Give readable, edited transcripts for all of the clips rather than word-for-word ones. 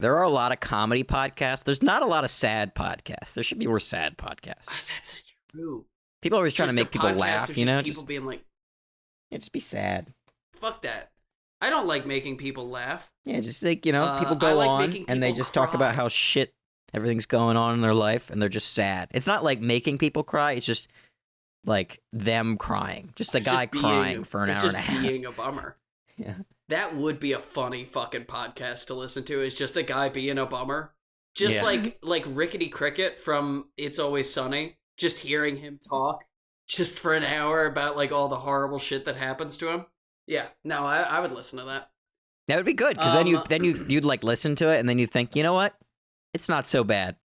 There are a lot of comedy podcasts. There's not a lot of sad podcasts. There should be more sad podcasts. That's true. People are always trying to make people laugh, you know? People being like, yeah, just be sad. Fuck that. I don't like making people laugh. Yeah, just like, people go on and they just talk about how shit everything's going on in their life and they're just sad. It's not like making people cry. It's just like them crying. Just a guy crying for an hour and a half. It's just being a bummer. Yeah. That would be a funny fucking podcast to listen to, is just a guy being a bummer. Just like Rickety Cricket from It's Always Sunny. Just hearing him talk just for an hour about like all the horrible shit that happens to him. Yeah, no, I would listen to that. That would be good, because then you'd like listen to it and then you think, you know what? It's not so bad.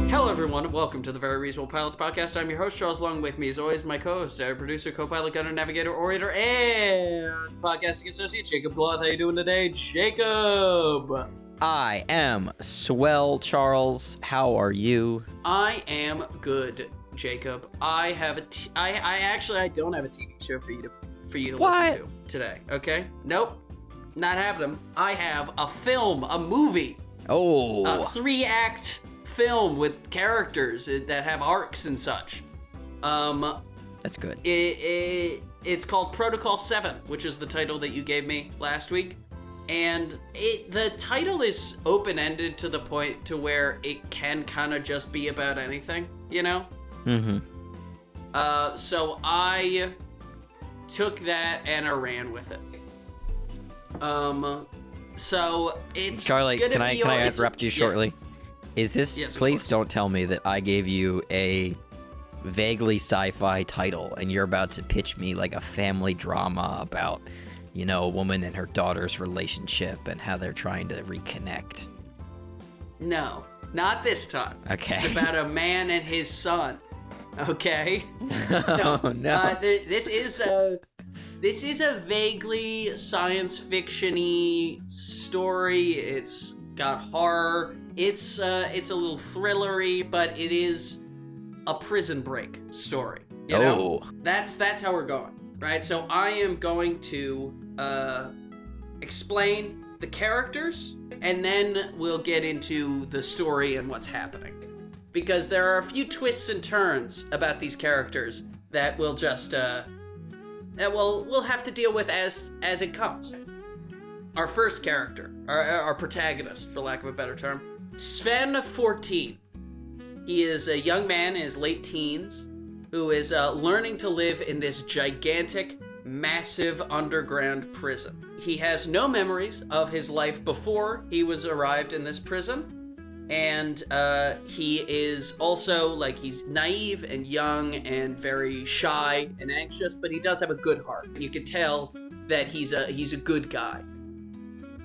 Hello, everyone, and welcome to the Very Reasonable Pilots podcast. I'm your host, Charles. Along with me, as always, my co-host, our producer, co-pilot, gunner, navigator, orator, and podcasting associate, Jacob Gloth. How you doing today, Jacob? I am swell, Charles. How are you? I am good, Jacob. I have I don't have a TV show for you to listen to today. Okay? Nope, not having them. I have a film, a movie. Oh, a 3-act film with characters that have arcs and such. That's good. It's called Protocol 7, which is the title that you gave me last week. And the title is open-ended to the point to where it can kind of just be about anything, you know? Mm-hmm. So I took that and I ran with it. So it's Charlie, can I interrupt you shortly? Yeah. Is this, yes, please don't tell me that I gave you a vaguely sci-fi title and you're about to pitch me like a family drama about, a woman and her daughter's relationship and how they're trying to reconnect. No, not this time. Okay. It's about a man and his son. Okay? No. This is a vaguely science fiction-y story. It's got horror. It's a little thrillery, but it is a prison break story. You know? That's how we're going, right? So I am going to explain the characters, and then we'll get into the story and what's happening. Because there are a few twists and turns about these characters that we'll just we'll have to deal with as it comes. Our first character, our protagonist, for lack of a better term, Sven, 14. He is a young man in his late teens who is learning to live in this gigantic, massive underground prison. He has no memories of his life before he was arrived in this prison, and he is also, he's naive and young and very shy and anxious, but he does have a good heart, and you can tell that he's a good guy.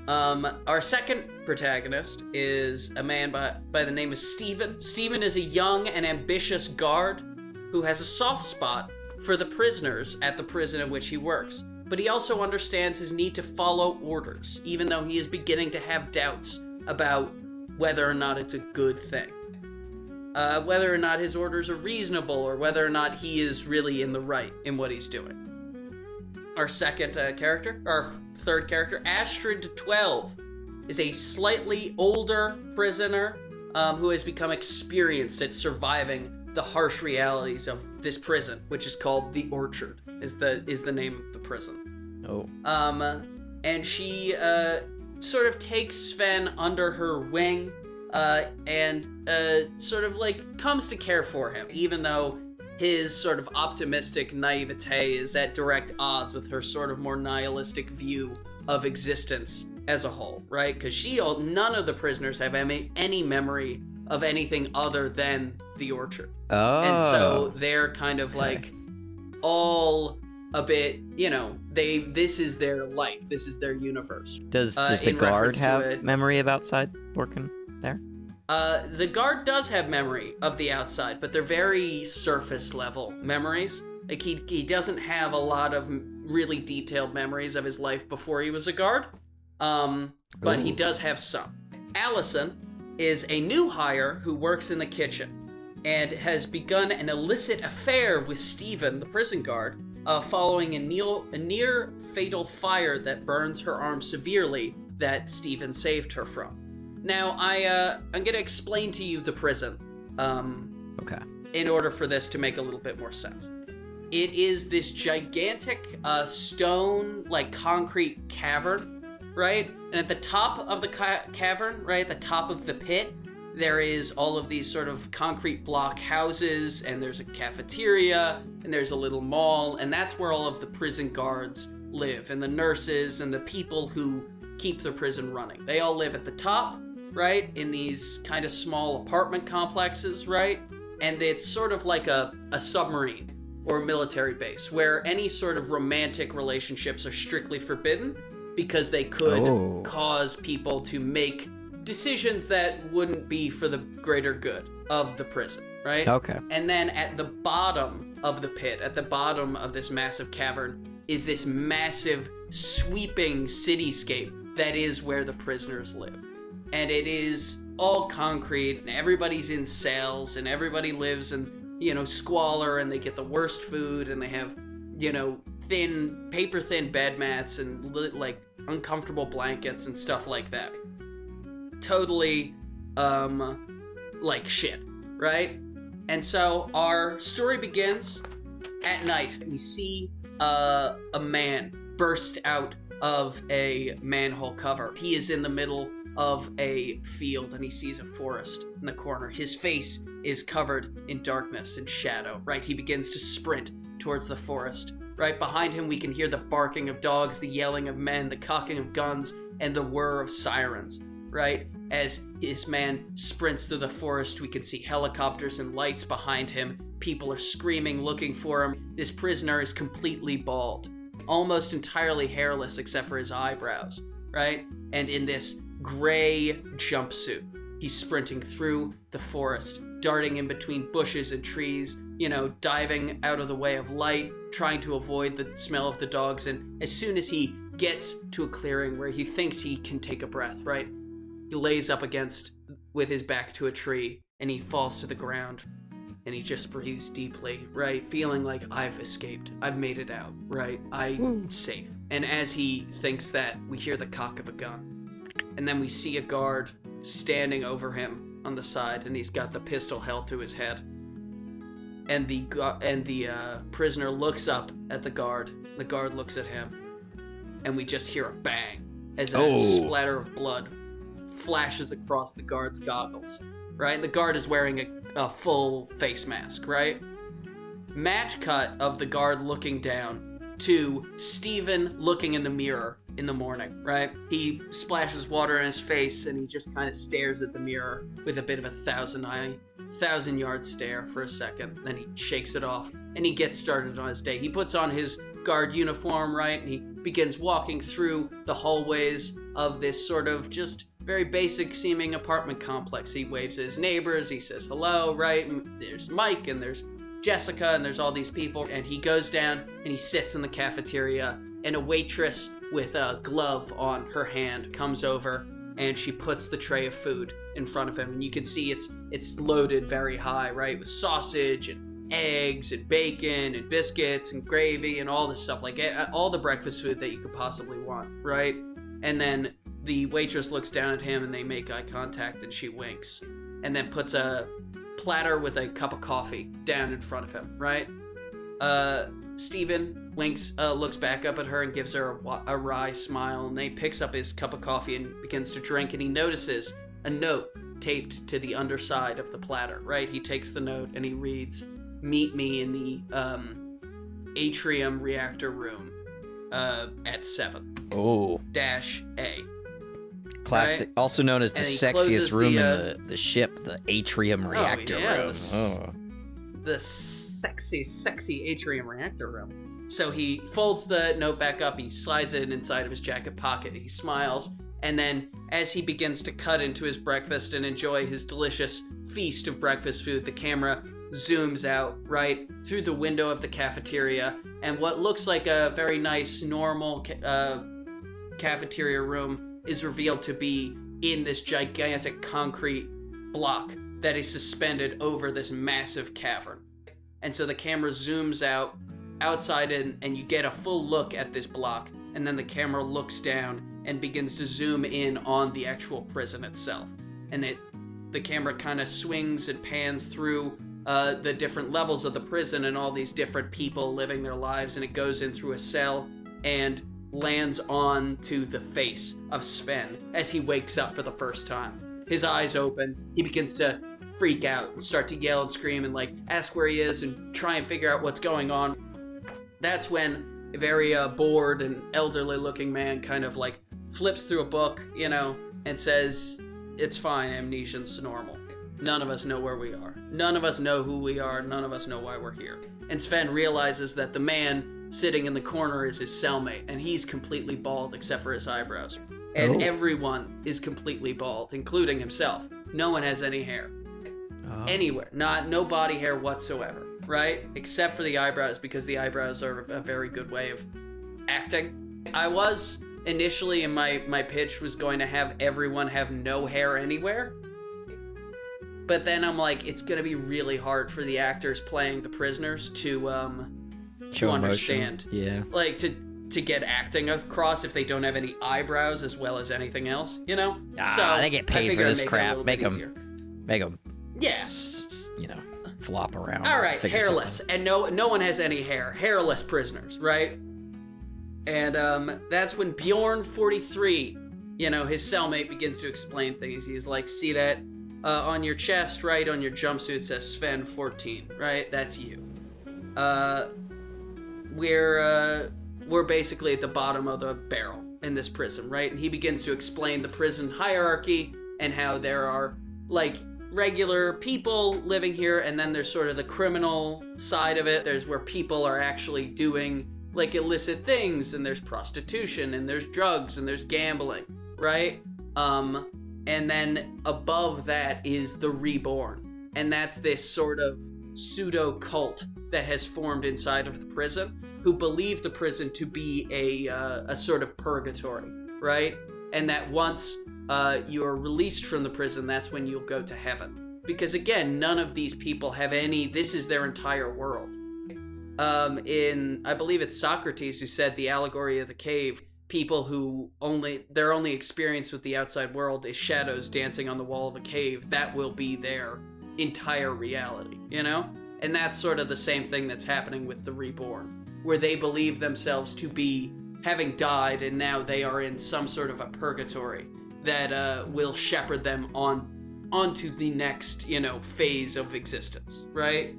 Our second protagonist is a man by the name of Steven. Steven is a young and ambitious guard who has a soft spot for the prisoners at the prison in which he works. But he also understands his need to follow orders, even though he is beginning to have doubts about whether or not it's a good thing. Whether or not his orders are reasonable, or whether or not he is really in the right in what he's doing. Our third character, Astrid, 12, is a slightly older prisoner who has become experienced at surviving the harsh realities of this prison, which is called the Orchard, is the name of the prison. Oh. And she sort of takes Sven under her wing and sort of comes to care for him, even though his sort of optimistic naivete is at direct odds with her sort of more nihilistic view of existence as a whole, right? Because none of the prisoners have any memory of anything other than the Orchard. Oh. And so they're kind of all a bit, this is their life, this is their universe. Does the guard have memory of outside working there? The guard does have memory of the outside, but they're very surface level memories. He doesn't have a lot of really detailed memories of his life before he was a guard, but he does have some. Allison is a new hire who works in the kitchen and has begun an illicit affair with Steven, the prison guard, following a near fatal fire that burns her arm severely that Stephen saved her from. Now, I'm gonna explain to you the prison. Okay. In order for this to make a little bit more sense. It is this gigantic stone, like concrete cavern, right? And at the top of the cavern, right, at the top of the pit, there is all of these sort of concrete block houses, and there's a cafeteria, and there's a little mall, and that's where all of the prison guards live, and the nurses, and the people who keep the prison running. They all live at the top, right, in these kind of small apartment complexes, right? And it's sort of like a submarine or military base where any sort of romantic relationships are strictly forbidden because they could cause people to make decisions that wouldn't be for the greater good of the prison, right? Okay. And then at the bottom of the pit, at the bottom of this massive cavern, is this massive sweeping cityscape that is where the prisoners live. And it is all concrete, and everybody's in cells, and everybody lives in, squalor, and they get the worst food, and they have, paper thin bed mats and like uncomfortable blankets and stuff like that. Totally, like shit, right? And so our story begins at night. We see a man burst out of a manhole cover. He is in the middle of a field, and he sees a forest in the corner. His face is covered in darkness and shadow, right? He begins to sprint towards the forest. Right behind him, we can hear the barking of dogs, the yelling of men, the cocking of guns, and the whir of sirens, right? As this man sprints through the forest, we can see helicopters and lights behind him. People are screaming, looking for him. This prisoner is completely bald, almost entirely hairless except for his eyebrows, right? And in this gray jumpsuit, he's sprinting through the forest, darting in between bushes and trees, diving out of the way of light, trying to avoid the smell of the dogs. And as soon as he gets to a clearing where he thinks he can take a breath, right, he lays up against with his back to a tree, and he falls to the ground, and he just breathes deeply, right, feeling like, I've escaped, I've made it out, right, I'm safe. And as he thinks that, we hear the cock of a gun, and then we see a guard standing over him on the side, and he's got the pistol held to his head. And the prisoner looks up at the guard. The guard looks at him, and we just hear a bang as a splatter of blood flashes across the guard's goggles. Right, and the guard is wearing a full face mask. Right, match cut of the guard looking down to Stephen looking in the mirror in the morning, right? He splashes water in his face, and he just kind of stares at the mirror with a bit of a 1,000-yard stare for a second. Then he shakes it off, and he gets started on his day. He puts on his guard uniform, right? And he begins walking through the hallways of this sort of just very basic seeming apartment complex. He waves at his neighbors, he says hello, right? And there's Mike, and there's Jessica, and there's all these people. And he goes down, and he sits in the cafeteria, and a waitress with a glove on her hand comes over, and she puts the tray of food in front of him, and you can see it's loaded very high, right, with sausage and eggs and bacon and biscuits and gravy and all this stuff, like all the breakfast food that you could possibly want, right? And then the waitress looks down at him, and they make eye contact, and she winks, and then puts a platter with a cup of coffee down in front of him, right? Stephen winks, looks back up at her and gives her a wry smile, and he picks up his cup of coffee and begins to drink, and he notices a note taped to the underside of the platter, right? He takes the note and he reads, "Meet me in the atrium reactor room at 7. -A." Classic, right? Also known as the sexiest room in the ship, the atrium reactor room. The sexy atrium reactor room. So he folds the note back up, he slides it inside of his jacket pocket, he smiles, and then as he begins to cut into his breakfast and enjoy his delicious feast of breakfast food, the camera zooms out, right, through the window of the cafeteria, and what looks like a very nice, normal cafeteria room is revealed to be in this gigantic concrete block that is suspended over this massive cavern. And so the camera zooms out outside, and you get a full look at this block, and then the camera looks down and begins to zoom in on the actual prison itself. And the camera kind of swings and pans through the different levels of the prison and all these different people living their lives, and it goes in through a cell and lands on to the face of Sven as he wakes up for the first time. His eyes open, he begins to freak out and start to yell and scream and like ask where he is and try and figure out what's going on. That's when a very bored and elderly looking man kind of like flips through a book, you know, and says, "It's fine, amnesia's normal. None of us know where we are. None of us know who we are. None of us know why we're here." And Sven realizes that the man sitting in the corner is his cellmate, and he's completely bald except for his eyebrows. And everyone is completely bald, including himself. No one has any hair. Anywhere. No body hair whatsoever, right? Except for the eyebrows, because the eyebrows are a very good way of acting. I was initially in my pitch was going to have everyone have no hair anywhere. But then I'm like, it's going to be really hard for the actors playing the prisoners to understand. Yeah. Like to get acting across if they don't have any eyebrows as well as anything else, you know? So they get paid for this crap. Make them, yeah, you know, flop around. All right, hairless, and no one has any hair. Hairless prisoners, right? And that's when Bjorn 43, you know, his cellmate begins to explain things. He's like, "See that on your chest, right? On your jumpsuit says Sven 14, right? That's you. We're basically at the bottom of the barrel in this prison, right?" And he begins to explain the prison hierarchy and how there are like regular people living here, and then there's sort of the criminal side of it. There's where people are actually doing like illicit things, and there's prostitution, and there's drugs, and there's gambling, right? And then above that is the Reborn, and that's this sort of pseudo cult that has formed inside of the prison, who believe the prison to be a sort of purgatory, right? And that once you are released from the prison, that's when you'll go to heaven. Because again, none of these people have this is their entire world. I believe it's Socrates who said the allegory of the cave, people who their only experience with the outside world is shadows dancing on the wall of a cave, that will be their entire reality, you know? And that's sort of the same thing that's happening with the Reborn, where they believe themselves to be having died, and now they are in some sort of a purgatory that will shepherd them onto the next, you know, phase of existence, right?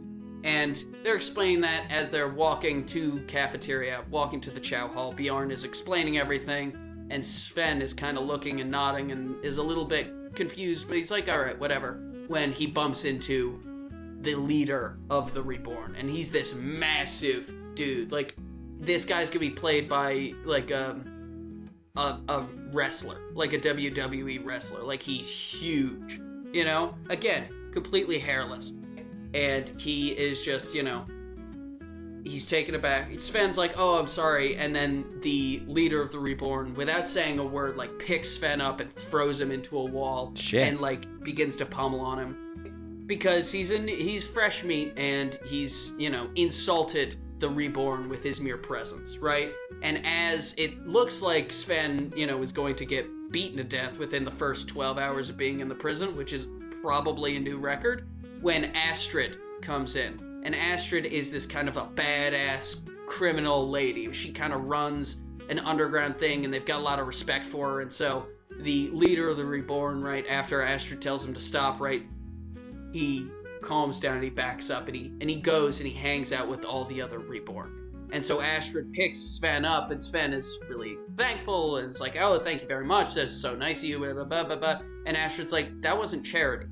And they're explaining that as they're walking to cafeteria, walking to the chow hall. Bjorn is explaining everything, and Sven is kind of looking and nodding and is a little bit confused, but he's like, all right, whatever, when he bumps into the leader of the Reborn. And he's this massive dude. Like, this guy's gonna be played by, like, a wrestler. Like a WWE wrestler. Like, he's huge. You know? Again, completely hairless. And he is just, you know, he's taken aback. Sven's like, "Oh, I'm sorry." And then the leader of the Reborn, without saying a word, like, picks Sven up and throws him into a wall. Shit. And, like, begins to pummel on him. Because he's fresh meat, and he's, you know, insulted the Reborn with his mere presence, right? And as it looks like Sven, you know, is going to get beaten to death within the first 12 hours of being in the prison, which is probably a new record, when Astrid comes in. And Astrid is this kind of a badass criminal lady. She kind of runs an underground thing, and they've got a lot of respect for her. And so the leader of the Reborn, right, after Astrid tells him to stop, right, he calms down and he backs up, and he goes and he hangs out with all the other Reborn. And so Astrid picks Sven up, and Sven is really thankful, and it's like, "Oh, thank you very much. That's so nice of you, blah, blah, blah, blah, blah." And Astrid's like, "That wasn't charity.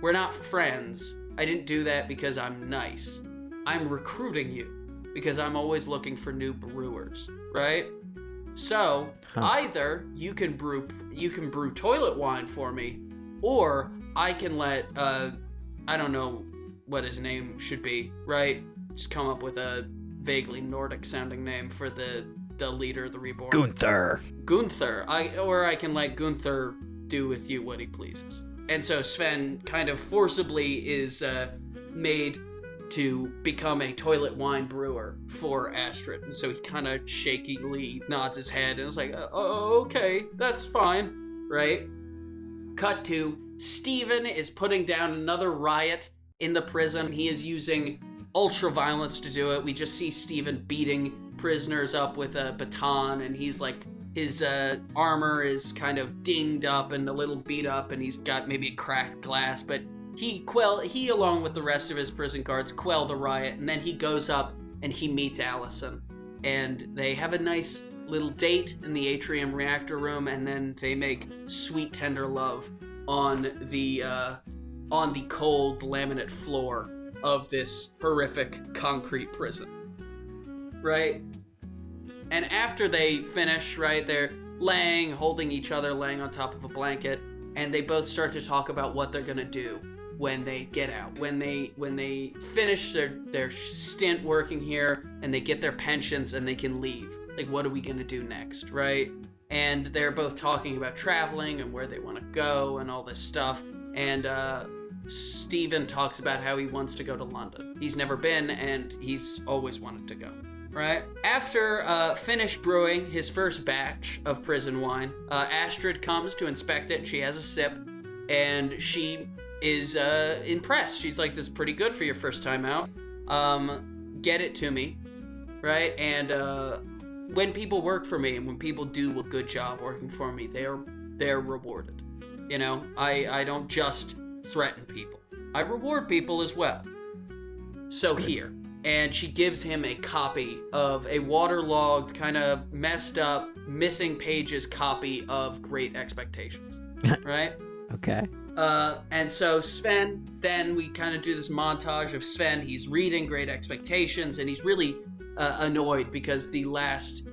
We're not friends. I didn't do that because I'm nice. I'm recruiting you because I'm always looking for new brewers, right? So either you can brew toilet wine for me, or I can let I don't know what his name should be, right? Just come up with a vaguely Nordic sounding name for the leader of the Reborn. Gunther. I can let Gunther do with you what he pleases." And so Sven kind of forcibly is made to become a toilet wine brewer for Astrid. And so he kind of shakily nods his head and is like, oh, okay, that's fine, right? Cut to Steven is putting down another riot in the prison. He is using ultra violence to do it. We just see Steven beating prisoners up with a baton, and he's like, his armor is kind of dinged up and a little beat up, and he's got maybe a cracked glass, but he along with the rest of his prison guards quell the riot, and then he goes up and he meets Allison, and they have a nice little date in the atrium reactor room, and then they make sweet tender love on the cold laminate floor of this horrific concrete prison, right? And after they finish, right, they're holding each other, laying on top of a blanket, and they both start to talk about what they're gonna do when they get out. When they finish their stint working here and they get their pensions and they can leave. Like, what are we gonna do next, right? And they're both talking about traveling and where they want to go and all this stuff. And Steven talks about how he wants to go to London. He's never been, and he's always wanted to go, right? After finished brewing his first batch of prison wine, Astrid comes to inspect it. She has a sip, and she is impressed. She's like, this is pretty good for your first time out. Get it to me, right? And when people work for me and when people do a good job working for me, they're rewarded. You know, I don't just threaten people. I reward people as well. So here. And she gives him a copy of a waterlogged, kind of messed up, missing pages copy of Great Expectations. Right? Okay. And so Sven, then we kind of do this montage of Sven. He's reading Great Expectations, and he's really annoyed because the last,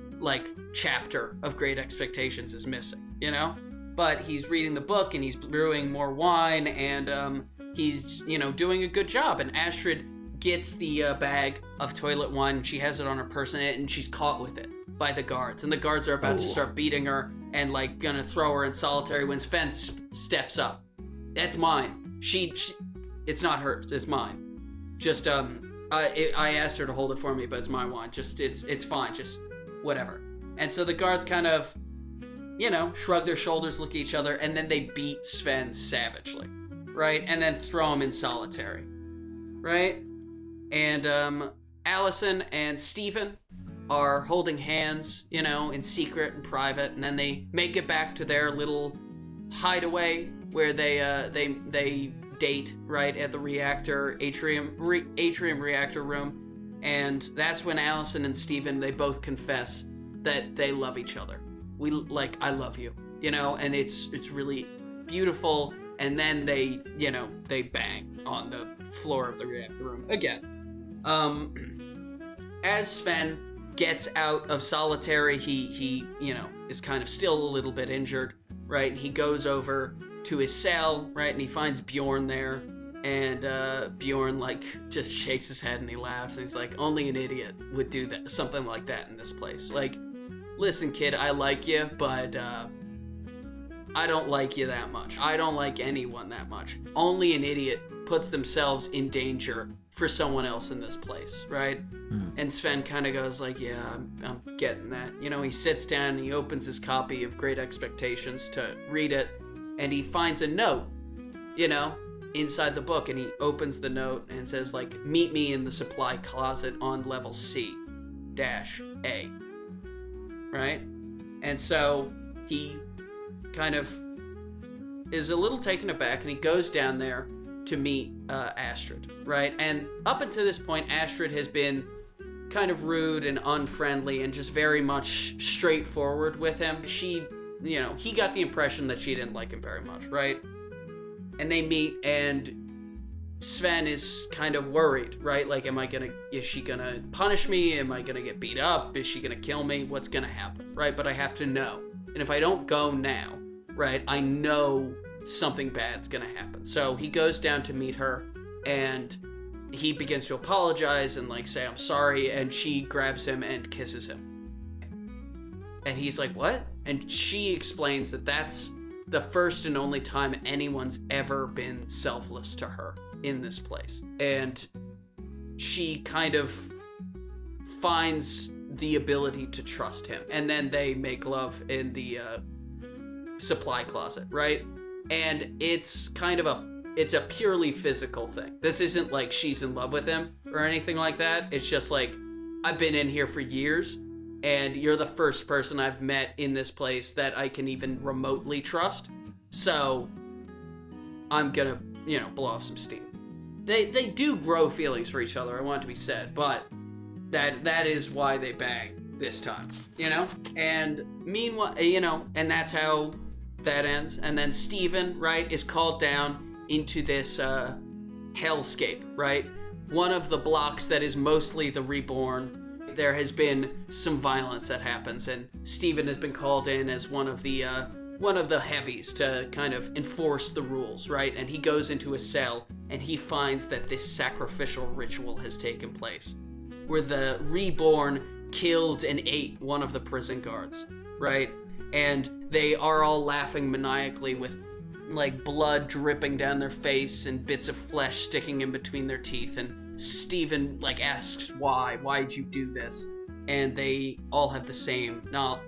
chapter of Great Expectations is missing, you know? But he's reading the book, and he's brewing more wine, and he's, doing a good job. And Astrid gets the bag of toilet wine. She has it on her person, and she's caught with it by the guards. And the guards are about to start beating her and, gonna throw her in solitary when Sven steps up. That's mine. It's not hers. It's mine. Just, I asked her to hold it for me, but it's my wine. Just, it's fine. Just whatever. And so the guards kind of, shrug their shoulders, look at each other, and then they beat Sven savagely, right? And then throw him in solitary, right? And Allison and Steven are holding hands, in secret and private, and then they make it back to their little hideaway where they date, right, at the atrium reactor room. And that's when Allison and Steven, they both confess that they love each other. I love you, and it's really beautiful. And then they bang on the floor of the reactor room again. As Sven gets out of solitary, he is kind of still a little bit injured, right? And he goes over to his cell, right? And he finds Bjorn there, and Bjorn just shakes his head and he laughs. And he's like, only an idiot would do that, something like that in this place. Listen, kid, I like you, but I don't like you that much. I don't like anyone that much. Only an idiot puts themselves in danger for someone else in this place, right? And Sven kind of goes yeah, I'm getting that. He sits down and he opens his copy of Great Expectations to read it, and he finds a note, inside the book, and he opens the note and says, meet me in the supply closet on level C-A. Right? And so he kind of is a little taken aback, and he goes down there to meet Astrid, right? And up until this point, Astrid has been kind of rude and unfriendly and just very much straightforward with him. She, he got the impression that she didn't like him very much, right? And they meet, and Sven is kind of worried, right? Is she gonna punish me? Am I gonna get beat up? Is she gonna kill me? What's gonna happen, right? But I have to know. And if I don't go now, right, I know something bad's gonna happen. So he goes down to meet her, and he begins to apologize and say, I'm sorry, and she grabs him and kisses him. And he's like, what? And she explains that that's the first and only time anyone's ever been selfless to her in this place. And she kind of finds the ability to trust him. And then they make love in the supply closet, right? And it's kind of it's a purely physical thing. This isn't like she's in love with him or anything like that. It's just like, I've been in here for years, and you're the first person I've met in this place that I can even remotely trust. So I'm gonna, blow off some steam. They do grow feelings for each other, I want it to be said, but that is why they bang this time, And meanwhile, and that's how that ends. And then Steven, right, is called down into this hellscape, right? One of the blocks that is mostly the Reborn. There has been some violence that happens, and Steven has been called in as one of the heavies to kind of enforce the rules, right? And he goes into a cell, and he finds that this sacrificial ritual has taken place, where the Reborn killed and ate one of the prison guards, right? And they are all laughing maniacally with like blood dripping down their face and bits of flesh sticking in between their teeth. And Steven asks why'd you do this? And they all have the same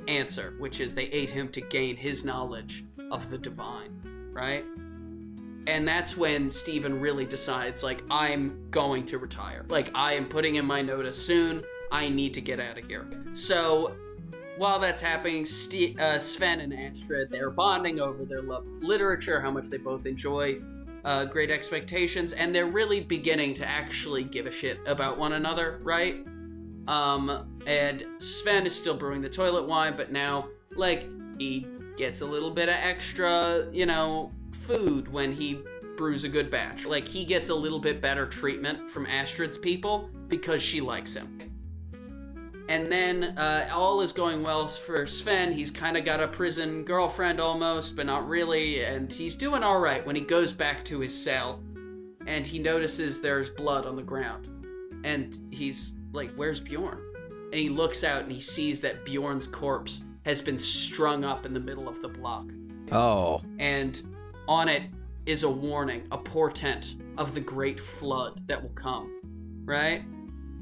answer, which is they ate him to gain his knowledge of the divine, right? And that's when Steven really decides, I'm going to retire. I am putting in my notice soon. I need to get out of here. So while that's happening, Sven and Astrid, they're bonding over their love of literature, how much they both enjoy Great Expectations, and they're really beginning to actually give a shit about one another, right? And Sven is still brewing the toilet wine, but now, he gets a little bit of extra, food when he brews a good batch. He gets a little bit better treatment from Astrid's people because she likes him. And then all is going well for Sven. He's kind of got a prison girlfriend almost, but not really. And he's doing all right when he goes back to his cell and he notices there's blood on the ground. And he's like, where's Bjorn? And he looks out and he sees that Bjorn's corpse has been strung up in the middle of the block. Oh. And on it is a warning, a portent of the great flood that will come, right?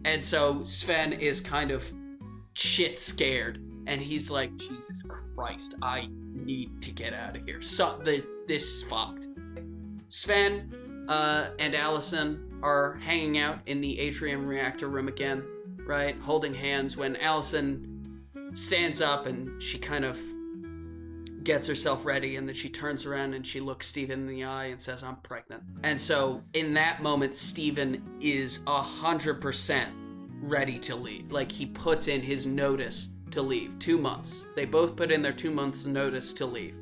And so Sven is kind of shit scared, and he's like, Jesus Christ, I need to get out of here. So this is fucked. Sven and Allison are hanging out in the atrium reactor room again, right? Holding hands when Allison stands up and she kind of gets herself ready, and then she turns around and she looks Steven in the eye and says, I'm pregnant. And so in that moment, Steven is 100% ready to leave. He puts in his notice to leave. 2 months. They both put in their 2 months notice to leave.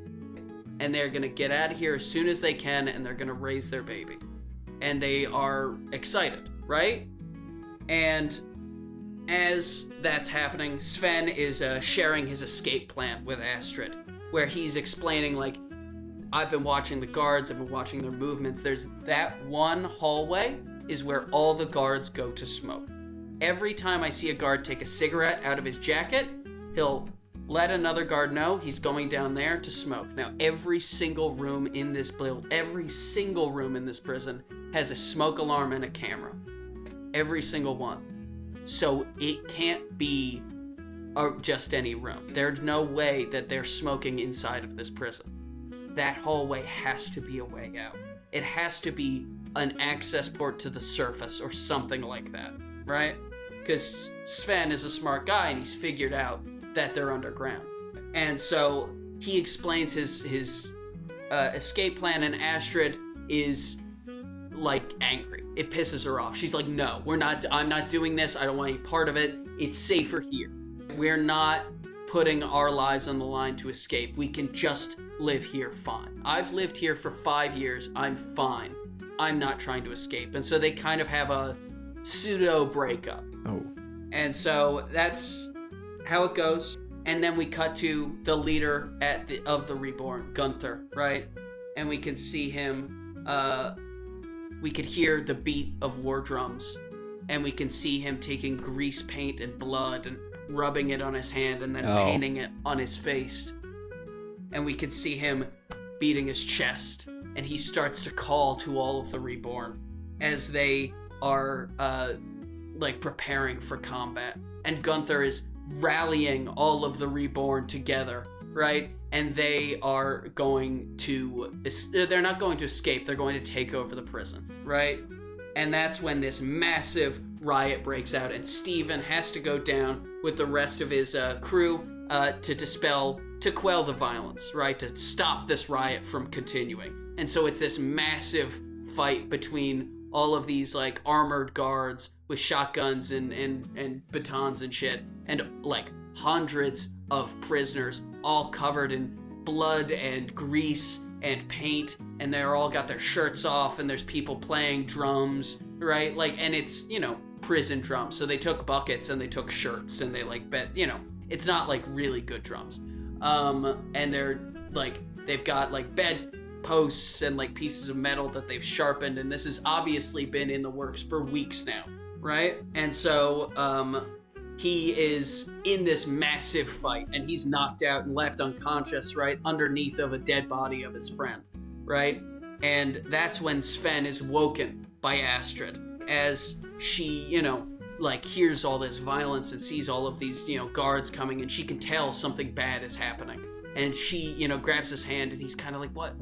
And they're gonna get out of here as soon as they can, and they're gonna raise their baby. And they are excited, right? And as that's happening, Sven is sharing his escape plan with Astrid, where he's explaining, I've been watching the guards, I've been watching their movements. There's that one hallway is where all the guards go to smoke. Every time I see a guard take a cigarette out of his jacket, he'll let another guard know he's going down there to smoke. Now, every single room in this prison has a smoke alarm and a camera. Every single one. So it can't be just any room. There's no way that they're smoking inside of this prison. That hallway has to be a way out. It has to be an access port to the surface or something like that, right? Because Sven is a smart guy and he's figured out that they're underground. And so he explains his escape plan, and Astrid is angry. It pisses her off. She's like, no, I'm not doing this. I don't want any part of it. It's safer here. We're not putting our lives on the line to escape. We can just live here fine. I've lived here for 5 years. I'm fine. I'm not trying to escape. And so they kind of have a pseudo breakup. Oh. And so that's how it goes. And then we cut to the leader of the Reborn, Gunther, right? And we can see him, we could hear the beat of war drums, and we can see him taking grease paint and blood and rubbing it on his hand and then painting it on his face. And we could see him beating his chest, and he starts to call to all of the Reborn as they are like preparing for combat, and Gunther is rallying all of the Reborn together, right? And they are going to, they're not going to escape, they're going to take over the prison, right? And that's when this massive riot breaks out, and Steven has to go down with the rest of his crew to quell the violence, right? To stop this riot from continuing. And so it's this massive fight between all of these like armored guards with shotguns and batons and shit, and like hundreds of prisoners all covered in blood and grease and paint, and they're all got their shirts off, and there's people playing drums, right? Like, and it's, you know, prison drums. So they took buckets and they took shirts and they like bet, you know, it's not like really good drums. And they're like, they've got like bed posts and like pieces of metal that they've sharpened, and this has obviously been in the works for weeks now, right? And so he is in this massive fight, and he's knocked out and left unconscious, right, underneath of a dead body of his friend, right? And that's when Sven is woken by Astrid as she, you know, like hears all this violence and sees all of these, you know, guards coming, and she can tell something bad is happening. And she, you know, grabs his hand, and he's kind of like, what?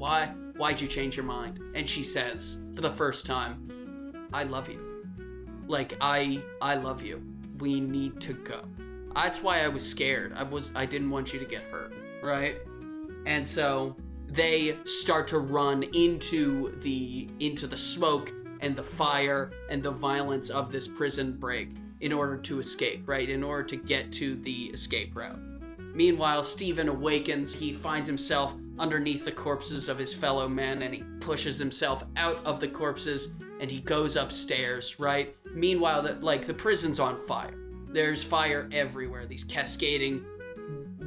Why'd you change your mind? And she says, for the first time, I love you. Like, I love you. We need to go. That's why I was scared. I didn't want you to get hurt, right? And so they start to run into the smoke and the fire and the violence of this prison break in order to escape, right? In order to get to the escape route. Meanwhile, Steven awakens. He finds himself underneath the corpses of his fellow men, and he pushes himself out of the corpses, and he goes upstairs, right? Meanwhile, the prison's on fire. There's fire everywhere. These cascading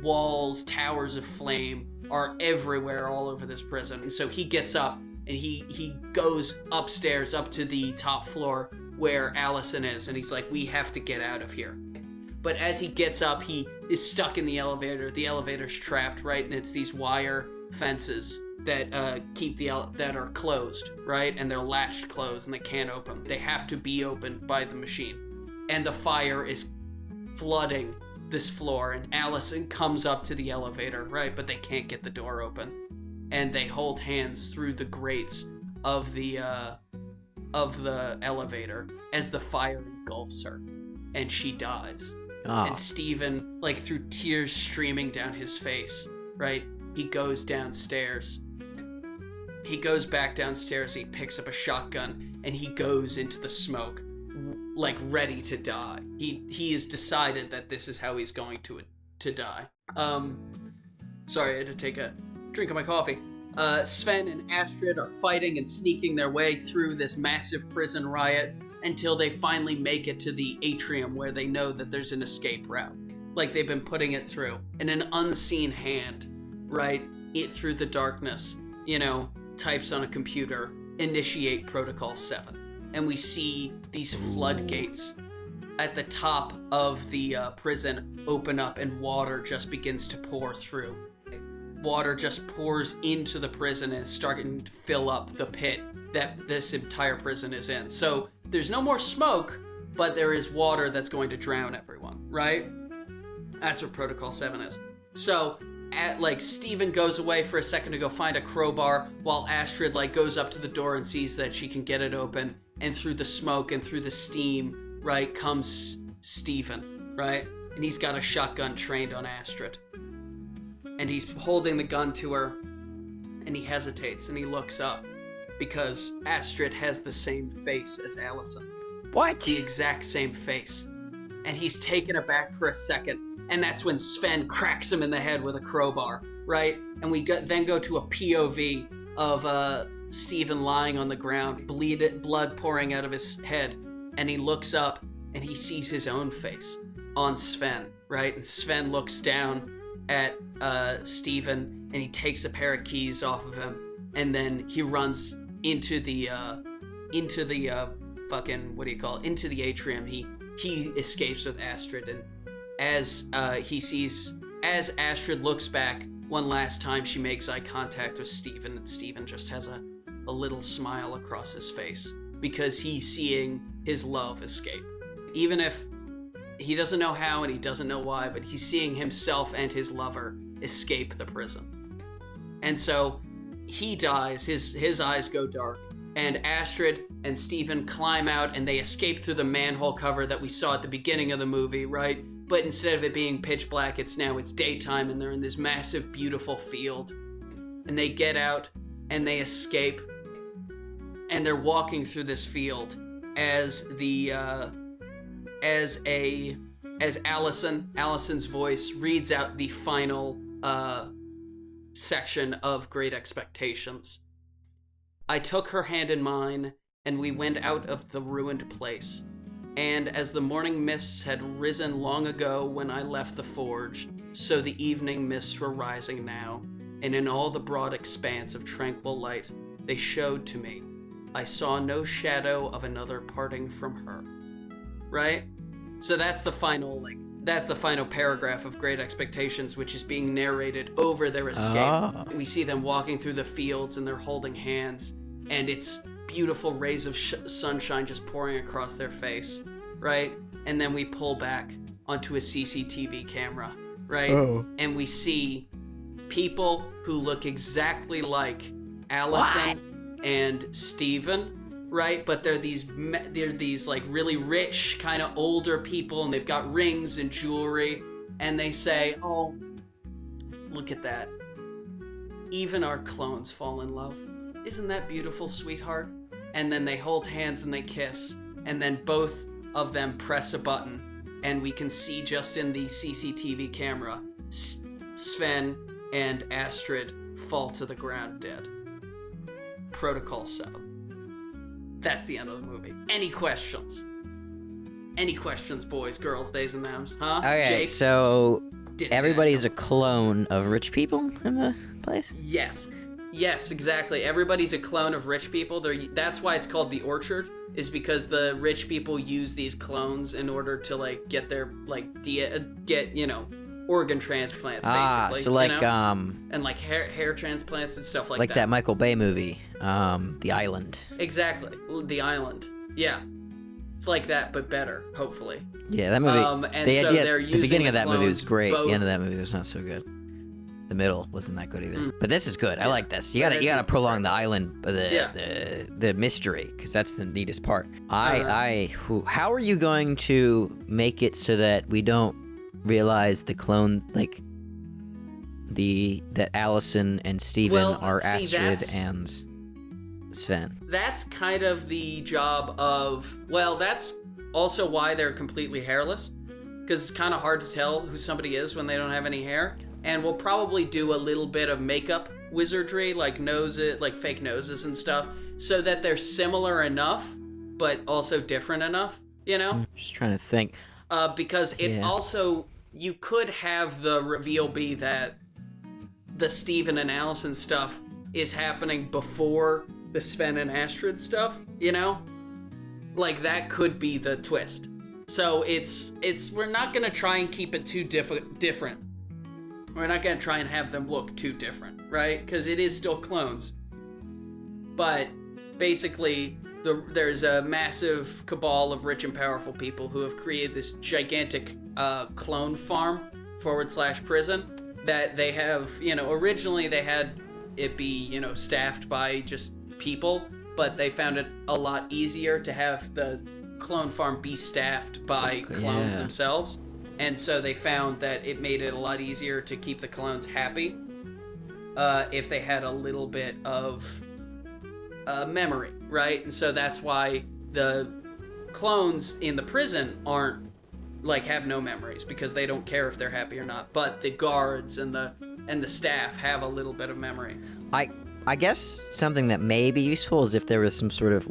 walls, towers of flame are everywhere all over this prison. And so he gets up, and he goes upstairs up to the top floor where Allison is, and he's like, we have to get out of here. But as he gets up, he is stuck in the elevator. The elevator's trapped, right? And it's these wire fences that that are closed, right? And they're latched closed, and they can't open. They have to be opened by the machine. And the fire is flooding this floor, and Allison comes up to the elevator, right? But they can't get the door open. And they hold hands through the grates of the elevator as the fire engulfs her, and she dies. Oh. And Steven, like through tears streaming down his face, right? He goes downstairs. He goes back downstairs, he picks up a shotgun, and he goes into the smoke, like ready to die. He has decided that this is how he's going to die. Sorry, I had to take a drink of my coffee. Sven and Astrid are fighting and sneaking their way through this massive prison riot until they finally make it to the atrium where they know that there's an escape route. Like they've been putting it through. And an unseen hand, right, it through the darkness, you know, types on a computer, initiate Protocol 7. And we see these floodgates at the top of the prison open up, and water just begins to pour through. Water just pours into the prison and is starting to fill up the pit that this entire prison is in. So there's no more smoke, but there is water that's going to drown everyone, right? That's what Protocol 7 is. So, Steven goes away for a second to go find a crowbar, while Astrid, goes up to the door and sees that she can get it open. And through the smoke and through the steam, right, comes Steven, right? And he's got a shotgun trained on Astrid. And he's holding the gun to her, and he hesitates, and he looks up, because Astrid has the same face as Allison. What? The exact same face. And he's taken aback for a second, and that's when Sven cracks him in the head with a crowbar, right? And we then go to a POV of Steven lying on the ground, blood pouring out of his head, and he looks up, and he sees his own face on Sven, right? And Sven looks down at Steven, and he takes a pair of keys off of him, and then he runs into the into the atrium. He escapes with Astrid, and as Astrid looks back one last time, she makes eye contact with Steven, and Steven just has a little smile across his face because he's seeing his love escape. even if he doesn't know how and he doesn't know why, but he's seeing himself and his lover escape the prison. And so he dies, his eyes go dark, and Astrid and Steven climb out and they escape through the manhole cover that we saw at the beginning of the movie, right? But instead of it being pitch black, it's daytime, and they're in this massive, beautiful field. And they get out and they escape, and they're walking through this field as Allison's voice reads out the final section of Great Expectations. I took her hand in mine, and we went out of the ruined place. And as the morning mists had risen long ago when I left the forge, so the evening mists were rising now, and in all the broad expanse of tranquil light they showed to me, I saw no shadow of another parting from her. Right? So that's the final paragraph of Great Expectations, which is being narrated over their escape. We see them walking through the fields and they're holding hands, and it's beautiful rays of sunshine just pouring across their face, right? And then we pull back onto a CCTV camera, right? Oh. And we see people who look exactly like Allison and Steven, right? But they're these like really rich kind of older people, and they've got rings and jewelry, and they say, "Oh, look at that. Even our clones fall in love. Isn't that beautiful, sweetheart?" And then they hold hands and they kiss, and then both of them press a button, and we can see just in the CCTV camera, Sven and Astrid fall to the ground dead. Protocol 7. That's the end of the movie. Any questions? Any questions, boys, girls, theys, and thems? Huh? Okay, Jake? So everybody's a clone of rich people in the place? Yes, exactly. Everybody's a clone of rich people. That's why it's called the Orchard, is because the rich people use these clones in order to like get their organ transplants, basically. So like and like hair transplants and stuff like that. That Michael Bay movie, The Island. Exactly, The Island. Yeah, it's like that, but better, hopefully. Yeah, that movie. The beginning of that movie was great. The end of that movie was not so good. The middle wasn't that good either. But this is good. I like this. You gotta prolong the island, the mystery, because that's the neatest part. How are you going to make it so that we don't realize the clone, that Allison and Steven are Astrid and Sven? That's kind of the job of, that's also why they're completely hairless, because it's kind of hard to tell who somebody is when they don't have any hair. And we'll probably do a little bit of makeup wizardry, like fake noses and stuff, so that they're similar enough, but also different enough, Just trying to think. Because also, you could have the reveal be that the Steven and Allison stuff is happening before the Sven and Astrid stuff, Like, that could be the twist. So we're not going to try and keep it too different. We're not going to try and have them look too different, right? Because it is still clones. But basically, there's a massive cabal of rich and powerful people who have created this gigantic clone farm / prison that they have, originally they had it be, staffed by just people, but they found it a lot easier to have the clone farm be staffed by clones themselves. And so they found that it made it a lot easier to keep the clones happy if they had a little bit of memory, right? And so that's why the clones in the prison have no memories, because they don't care if they're happy or not. But the guards and the staff have a little bit of memory. I guess something that may be useful is if there was some sort of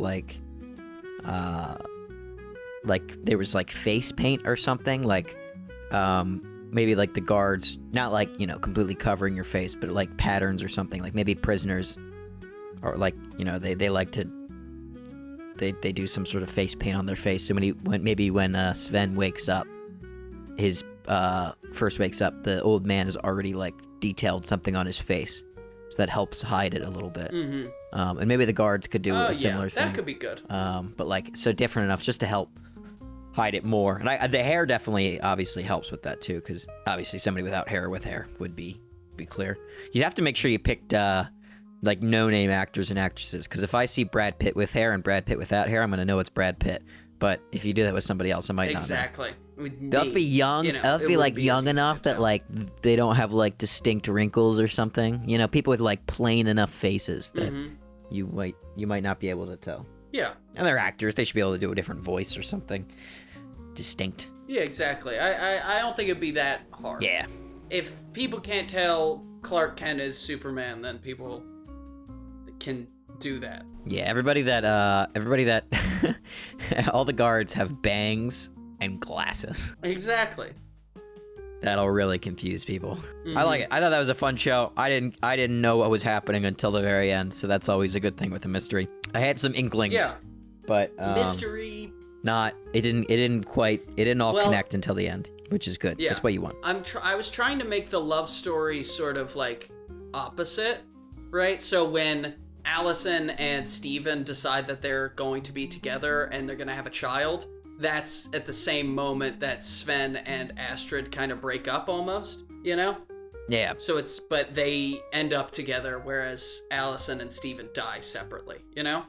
there was face paint or something, maybe the guards, not completely covering your face, but patterns or something, maybe prisoners, or they like to, they do some sort of face paint on their face. So when Sven wakes up, first wakes up, the old man has already detailed something on his face, so that helps hide it a little bit. Mm-hmm. And maybe the guards could do a similar thing. That could be good. But so different enough just to help hide it more. And the hair definitely obviously helps with that too, because obviously somebody without hair with hair would be clear. You'd have to make sure you picked like no-name actors and actresses, because if I see Brad Pitt with hair and Brad Pitt without hair, I'm going to know it's Brad Pitt. But if you do that with somebody else, I might not know. Exactly. They'll have to be young. They'll have to be like young enough that like they don't have like distinct wrinkles or something. You know, people with like plain enough faces that you might not be able to tell. Yeah. And they're actors. They should be able to do a different voice or something distinct. Yeah, exactly. I don't think it'd be that hard. Yeah. If people can't tell Clark Kent is Superman, then people can do that. Yeah, everybody that all the guards have bangs and glasses. Exactly. That'll really confuse people. I like it. I thought that was a fun show. I didn't know what was happening until the very end, so that's always a good thing with a mystery. I had some inklings. Yeah. But mystery. It didn't all connect until the end, which is good. Yeah. That's what you want. I was trying to make the love story sort of like opposite, right? So when Allison and Steven decide that they're going to be together and they're going to have a child, that's at the same moment that Sven and Astrid kind of break up almost, you know? Yeah. So but they end up together, whereas Allison and Steven die separately, you know?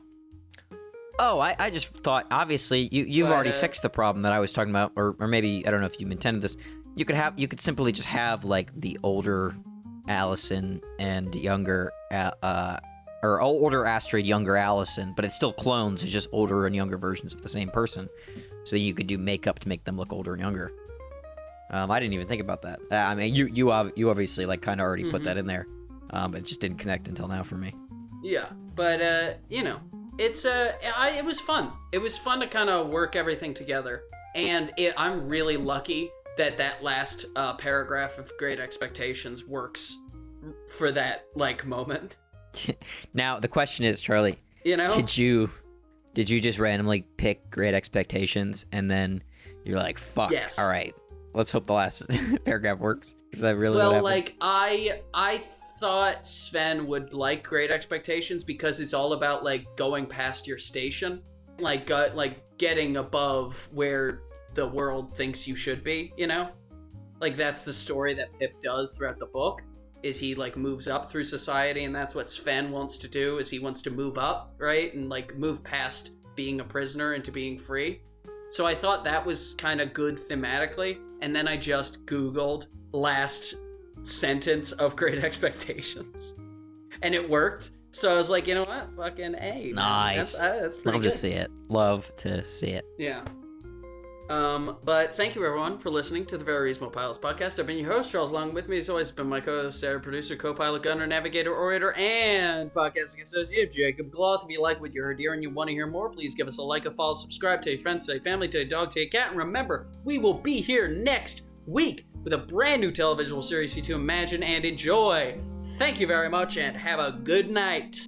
Oh, I just thought, obviously, you've already fixed the problem that I was talking about, or maybe, I don't know if you intended this. You could simply just have, like, the older Allison and younger, or older Astrid, younger Allison, but it's still clones, it's just older and younger versions of the same person. So you could do makeup to make them look older and younger. I didn't even think about that. I mean, you obviously, like, kind of already put that in there, but it just didn't connect until now for me. Yeah, but, you know. It was fun. It was fun to kind of work everything together. And I'm really lucky that last paragraph of Great Expectations works for that, like, moment. Now, the question is, Charlie, you know? Did you just randomly pick Great Expectations and then you're like, fuck, yes. All right, let's hope the last paragraph works? Is that really well, what happened? Like, I thought Sven would like Great Expectations because it's all about, like, going past your station, like getting above where the world thinks you should be, you know? Like, that's the story that Pip does throughout the book, is he, like, moves up through society, and that's what Sven wants to do, is he wants to move up, right? And, like, move past being a prisoner into being free. So I thought that was kind of good thematically, and then I just Googled last sentence of Great Expectations, and it worked. So I was like, you know what, fucking A, man. Nice. That's pretty Love good. to see it. Love to see it. Yeah. But thank you everyone for listening to the Very Reasonable Pilots podcast. I've been your host, Charles. Along with me as always has been my co-host, Sarah, producer, co-pilot, gunner, navigator, orator, and podcasting associate Jacob Gloth. If you like what you heard here and you want to hear more, please give us a like, a follow, subscribe, tell your friends, tell your family, tell your dog, tell your cat, and remember, we will be here next week with a brand new televisual series for you to imagine and enjoy. Thank you very much and have a good night.